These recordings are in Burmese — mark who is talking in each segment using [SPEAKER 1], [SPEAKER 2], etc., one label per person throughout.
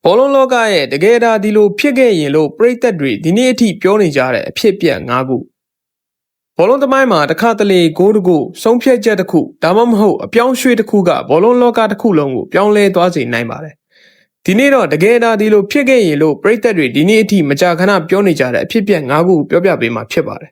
[SPEAKER 1] ဘောလုံးလောကရဲ့တကယ်ဒါဒီလိုဖြစ်ခဲ့ရင်လို့ပရိသတ်တွေဒီနေ့အထိပြောနေကြတဲ့အဖြစ်ပြက်၅ခုဘောလုံးသမိုင်းမှာတစ်ခါတလေဂိုးတစ်ခုဆုံးဖြတ်ချက်တစ်ခုဒါမှမဟုတ်အပြောင်းရွှေ့တစ်ခုကဘောလုံးလောကတစ်ခုလုံးကိုပြောင်းလဲသွားစေနိုင်ပါတယ်ဒီနေ့တော့တကယ်ဒါဒီလိုဖြစ်ခဲ့ရင်လို့ပရိသတ်တွေဒီနေ့အထိမကြာခဏပြောနေကြတဲ့အဖြစ်ပြက်၅ခုပြောပြပေးမှာဖြစ်ပါတယ်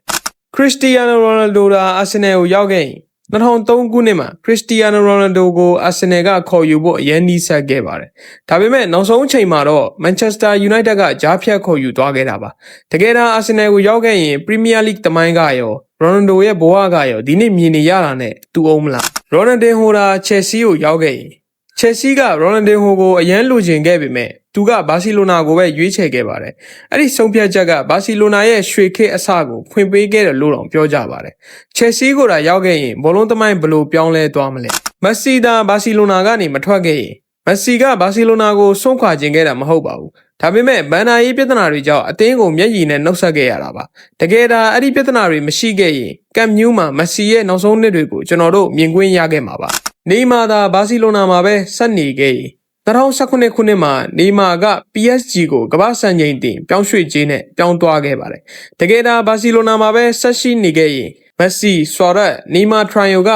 [SPEAKER 1] ခရစ္စတီယာနိုရိုနယ်ဒိုဒါအာဆင်နယ်ကိုရောက်ခဲ့ရင်2003ခုနှစ်မှာခရစ္စတီယာနိုရိုနယ်ဒိုကိုအာဆင်နယ်ကခေါ်ယူဖို့အရန်နီးစပ်ခဲ့ပါတယ်။ဒါပေမဲ့နောက်ဆုံးအချိန်မှာတော့မန်ချက်စတာယူနိုက်တက်ကကြားဖြတ်ခေါ်ယူသွားခဲ့တာပါ။တကယ်တော့အာဆင်နယ်ကိုရောက်ခဲ့ရင်ပရီးမီးယားလိဂ်သမိုင်းကရောရိုနယ်ဒိုရဲ့ဘဝကရောဒီနေ့မြင်နေရတာနဲ့တူအောင်မလား။ရိုနယ်ဒင်ဟိုဒါချက်ဆီကိုရောက်ခဲ့ရင်ချက်ဆီကရိုနယ်ဒင်ဟိုကိုအရန်လိုချင်ခဲ့ပေမဲ့သူကဘာစီလိုနာကိုပဲရွေးချယ်ခဲ့ပါတယ်။အဲ့ဒီဆုံးဖြတ်ချက်ကဘာစီလိုနာရဲ့ရွှေခေတ်အစကိုဖွင့်ပေးခဲ့တယ်လို့တော့ပြောကြပါတယ်။ချက်ဆီကိုဒါရောက်ခဲ့ရင်ဘောလုံးသမိုင်းဘယ်လိုပြောင်းလဲသွားမလဲ။မက်ဆီသာဘာစီလိုနာကနေမထွက်ခဲ့ရင်မက်ဆီကဘာစီလိုနာကိုစွန့်ခွာခြင်းခဲ့တာမဟုတ်ပါဘူး။ဒါပေမဲ့ဘန်နာရေးပြဿနာတွေကြောင့်အသင်းကိုမျက်ရည်နဲ့နှုတ်ဆက်ခဲ့ရတာပါ။တကယ်ဒါအဲ့ဒီပြဿနာတွေမရှိခဲ့ရင်ကမ်နျူးမှာမက်ဆီရဲ့နောက်ဆုံးနှစ်တွေကိုကျွန်တော်တို့မြင်ကွင်းရခဲ့မှာပါ။နေမာသာဘာစီလိုနာမှာပဲဆက်နေခဲ့ရင်2019ခုနှစ်မှာနေမာက PSG ကိုကမ္ဘာ့စံချိန်တင်ပြောင်းရွှေ့ခြင်းနဲ့ပြောင်းသွားခဲ့ပါတယ်။တကယ်ဒါဘာစီလိုနာမှာပဲဆက်ရှိနေခဲ့ရင်မက်ဆီဆွာရက်နေမာထရိုင်ယိုက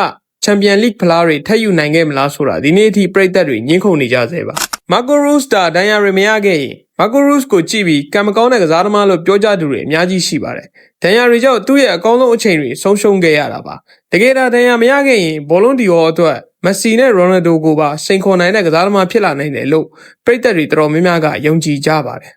[SPEAKER 1] ချန်ပီယံလိဂ်ဖလားတွေထပ်ယူနိုင်ခဲ့မလားဆိုတာဒီနေ့အထိပရိသတ်တွေညှင်းခုန်နေကြဆဲပါ။မာကိုရိုစ်တာဒန်ယာရီမရခဲ့ရင်မာကိုရိုစ်ကိုကြည့်ပြီးကံမကောင်းတဲ့ကစားသမားလို့ပြောကြသူတွေအများကြီးရှိပါတယ်။ဒန်ယာရီကြောင့်သူ့ရဲ့အကောင်းဆုံးအချိန်တွေဆုံးရှုံးခဲ့ရတာပါ။တကယ်ဒါဒန်ယာမရခဲ့ရင်ဘောလုံးဒီယောအတွက်မက်ဆီနဲ့ရိုနယ်ဒိုကိုပါစိန်ခေါ်နိုင်တဲ့ကစားသမားဖြစ်လာနိုင်တယ်လို့ပရိသတ်တွေတော်တော်များများကယုံကြည်ကြပါတယ်